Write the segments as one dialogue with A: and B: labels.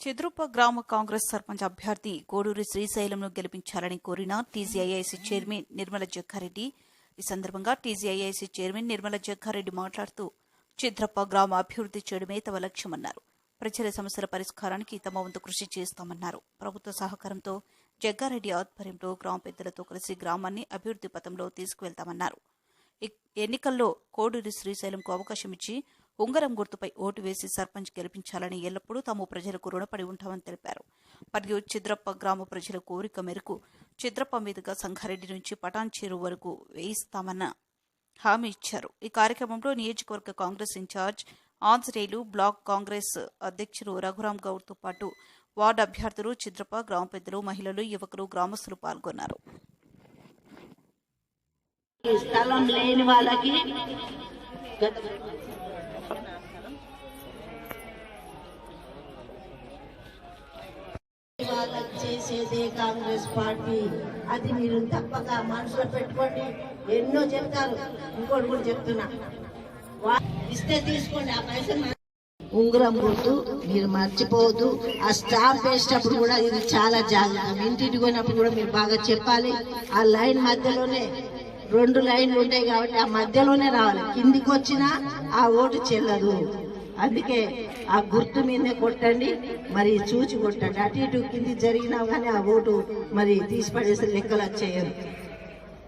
A: చిద్రుప్ప గ్రామ కాంగ్రెస్ సర్పంచ్ అభ్యర్థి కోడూరి శ్రీశైలంను గెలిపించాలని కోరిన టీజీఐఐసీ చైర్మన్ నిర్మల జగ్గారెడ్డి. ఈ సందర్భంగా టీజీఐఐసీ చైర్మన్ నిర్మల జగ్గారెడ్డి మాట్లాడుతూ, చిద్రప్ప గ్రామ అభివృద్ధి చేయడమే తమ లక్ష్యమన్నారు. ప్రజల సమస్యల పరిష్కారానికి తమ వంతు కృషి చేస్తామన్నారు. ప్రభుత్వ సహకారంతో జగ్గారెడ్డి ఆధ్వర్యంలో గ్రామ పెద్దలతో కలిసి గ్రామాన్ని అభివృద్ధి పథంలో తీసుకువెళ్తామన్నారు. ఎన్నికల్లో కోడూరి శ్రీశైలంకు అవకాశం ఇచ్చి ఉంగరం గుర్తుపై ఓటు వేసి సర్పంచ్ గెలిపించాలని ఎల్లప్పుడూ తాము ప్రజలకు రుణపడి ఉంటామని తెలిపారు. మరియు చిద్రప్ప గ్రామ ప్రజల కోరిక మేరకు చిద్రప్ప మీదుగా సంగారెడ్డి నుంచి పటాన్చేరు వరకు వేయిస్తామన్న హామీ ఇచ్చారు. ఈ కార్యక్రమంలో నియోజకవర్గ కాంగ్రెస్ ఇన్ఛార్జ్ ఆంజనేయులు, బ్లాక్ కాంగ్రెస్ అధ్యక్షులు రఘురాం గౌడ్తో పాటు వార్డు అభ్యర్థులు, చిద్రప్ప గ్రామ పెద్దలు, మహిళలు, యువకులు, గ్రామస్తులు పాల్గొన్నారు.
B: స్థలం లేని వాళ్ళకి వాళ్ళకి చేసేదే కాంగ్రెస్ పార్టీ. అది మీరు తప్పక మనసులో పెట్టుకోండి. ఎన్నో చెప్తారు, ఇంకోటి కూడా చెప్తున్నా, ఇస్తే తీసుకోండి. ఆ పైసలు ఉంగరం గుర్తు మీరు మర్చిపోవద్దు. ఆ స్టాంప్ వేసేటప్పుడు కూడా ఇది చాలా జాగ్రత్త. ఇంటికి పోయినప్పుడు కూడా మీరు బాగా చెప్పాలి. ఆ లైన్ మధ్యలోనే 2 లైన్లు ఉంటాయి కాబట్టి ఆ మధ్యలోనే రావాలి. కిందికి వచ్చినా ఆ ఓటు చెల్లదు. అందుకే ఆ గుర్తు మీదే కొట్టండి, మరి చూచి కొట్టండి. అటు ఇటు కింది జరిగినా కానీ ఆ ఓటు మరి తీసి పడేసే లెక్కలు వచ్చేయరు.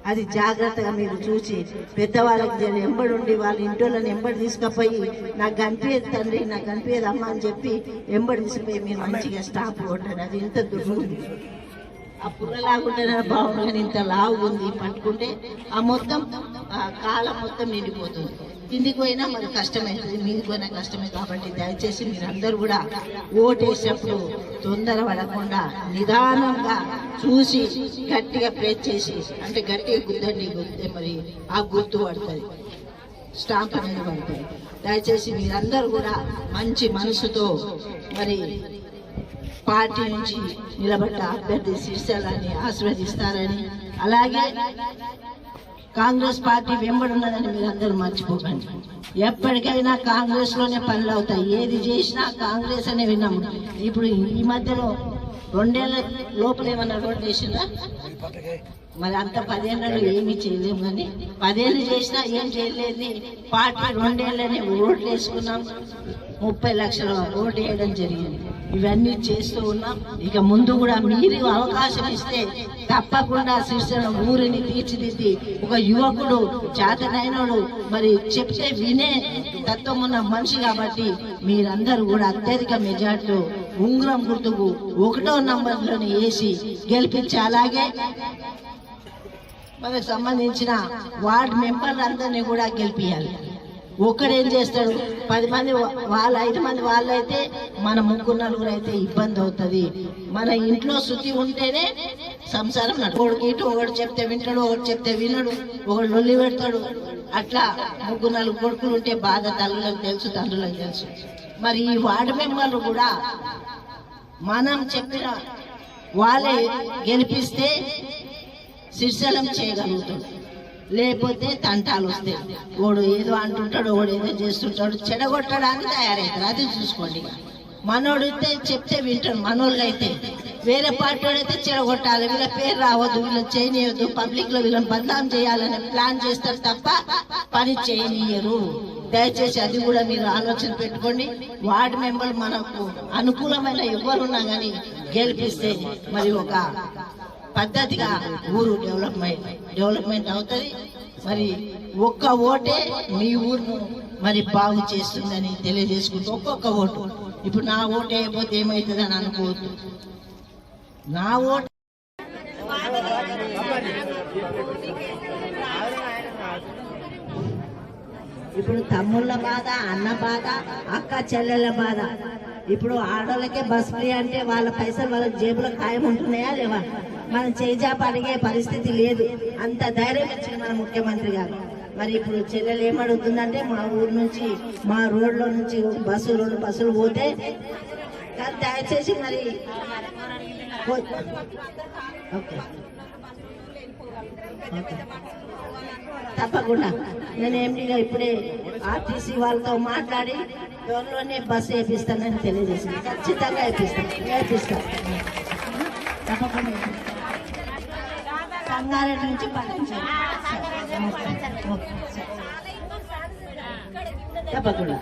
B: అది జాగ్రత్తగా మీరు చూసి పెద్దవాళ్ళకి ఎంబడి ఉండి వాళ్ళ ఇంట్లోని ఎంబడి తీసుకుపోయి నాకు కనిపించేది తండ్రి, నాకు కనిపించేది అమ్మ అని చెప్పి ఎంబడి తీసుకుపోయి మీరు మంచిగా స్టాప్ కొట్టండి. అది ఇంత దుర్గుంది. ఆ పుర్రలాగుంటేనే బాగుంది, కానీ ఇంత లావు ఉంది. పట్టుకుంటే ఆ మొత్తం ఆ కాలం మొత్తం నిండిపోతుంది. కిందికి పోయినా మరి కష్టమవుతుంది, మీదికి పోయినా కష్టమే. కాబట్టి దయచేసి మీరందరూ కూడా ఓటేసినప్పుడు తొందర పడకుండా నిదానంగా చూసి గట్టిగా ప్రెస్ చేసి, అంటే గట్టిగా గుద్దండి, గుద్దే మరి ఆ గుర్తు పడుతుంది, స్టాంప్ అనేది పడుతుంది. దయచేసి మీరందరూ కూడా మంచి మనసుతో మరి పార్టీ నుంచి నిలబడ్డ అభ్యర్థి శ్రీశైలాన్ని ఆశీర్వదిస్తారని, అలాగే కాంగ్రెస్ పార్టీ వెంబడున్నదని మీరు అందరూ మర్చిపోకండి. ఎప్పటికైనా కాంగ్రెస్ లోనే పనులు అవుతాయి. ఏది చేసినా కాంగ్రెస్ అనే విన్నాము. ఇప్పుడు ఈ మధ్యలో 2 ఏళ్ల లోపల ఏమన్నా రోడ్లు వేసిందా? మరి అంత 10 ఏళ్ళలో ఏమీ చేయలేము. కానీ 10 ఏళ్ళు చేసినా ఏం చేయలేదు. పార్టీ 2 ఏళ్ళనే ఓట్లు వేసుకున్నాం, 30 లక్షల ఓటు వేయడం జరిగింది. ఇవన్నీ చేస్తూ ఉన్నాం. ఇక ముందు కూడా మీరు అవకాశం ఇస్తే తప్పకుండా శ్రీశైలం ఊరిని తీర్చిదిద్ది ఒక యువకుడు, చేతనైనడు, మరి చెప్తే వినే తత్వం ఉన్న మనిషి కాబట్టి మీరందరూ కూడా అత్యధిక మెజార్టీలో ఉంగరం గుర్తుకు 1వ నంబర్లోని వేసి గెలిపించి, అలాగే మనకు సంబంధించిన వార్డు మెంబర్లందరినీ కూడా గెలిపించాలి. ఒక్కడేం చేస్తాడు? 10 మంది వాళ్ళు, 5 మంది వాళ్ళు అయితే మన 3-4 అయితే ఇబ్బంది అవుతుంది. మన ఇంట్లో శుద్ధి ఉంటేనే సంసారం ఒకడికి ఇటు, ఒకటి చెప్తే వింటాడు, ఒకటి చెప్తే వినడు, ఒకడు లొల్లి పెడతాడు. అట్లా 3-4 కొడుకులు ఉంటే బాధ తల్లులకు తెలుసు, తండ్రులకు తెలుసు. మరి ఈ వార్డు మెంబర్లు కూడా మనం చెప్పిన వాళ్ళే గెలిపిస్తే శ్రీశైలం చేయగలుగుతాడు. లేకపోతే తంటాలు వస్తాయి. ఓడు ఏదో అంటుంటాడు, ఓడు ఏదో చేస్తుంటాడు, చెడగొట్టడానికి తయారవుతారు. అది చూసుకోండి. మనోడు చెప్తే వింటాడు. మనోళ్ళు అయితే వేరే పార్టీ అయితే చెడగొట్టాలి, వీళ్ళ పేరు రావద్దు, వీళ్ళని చేయనియద్దు, పబ్లిక్ లో వీళ్ళని బదనాం చేయాలని ప్లాన్ చేస్తారు తప్ప పని చేయనియరు. దయచేసి అది కూడా మీరు ఆలోచన పెట్టుకోండి. వార్డు మెంబర్లు మనకు అనుకూలమైన ఎవరున్నా కానీ గెలిపిస్తే మరి ఒక పద్ధతిగా ఊరు డెవలప్మెంట్ అవుతుంది. మరి ఒక్క ఓటే మీ ఊరును మరి బాగు చేస్తుందని తెలియజేసుకుంటూ, ఒక్కొక్క ఓటు, ఇప్పుడు నా ఓటు అయిపోతే ఏమవుతుంది అని అనుకోవద్దు. నా ఓటు ఇప్పుడు తమ్ముళ్ళ బాధ, అన్న బాధ, అక్క చెల్లెళ్ళ బాధ. ఇప్పుడు ఆడోళ్ళకే బస్ ఫ్రీ అంటే వాళ్ళ పైసలు వాళ్ళ జేబులో ఖాయం ఉంటున్నాయా లేవా? మనం చేజాప అడిగే పరిస్థితి లేదు. అంత ధైర్యం ఇచ్చింది మన ముఖ్యమంత్రి గారు. మరి ఇప్పుడు చెల్లెలు ఏమడుగుతుందంటే, మా ఊరు నుంచి, మా రోడ్లో నుంచి 2 బస్సులు పోతే దయచేసి మరి తప్పకుండా నేను ఎంపీగా ఇప్పుడే ఆర్టీసీ వాళ్ళతో మాట్లాడి త్వరలోనే బస్సు వేపిస్తానని తెలియజేసింది. ఖచ్చితంగా వేపిస్తాం. తప్పకుండా సంగారెడ్డి నుంచి పంపించాలి. తప్పకుండా.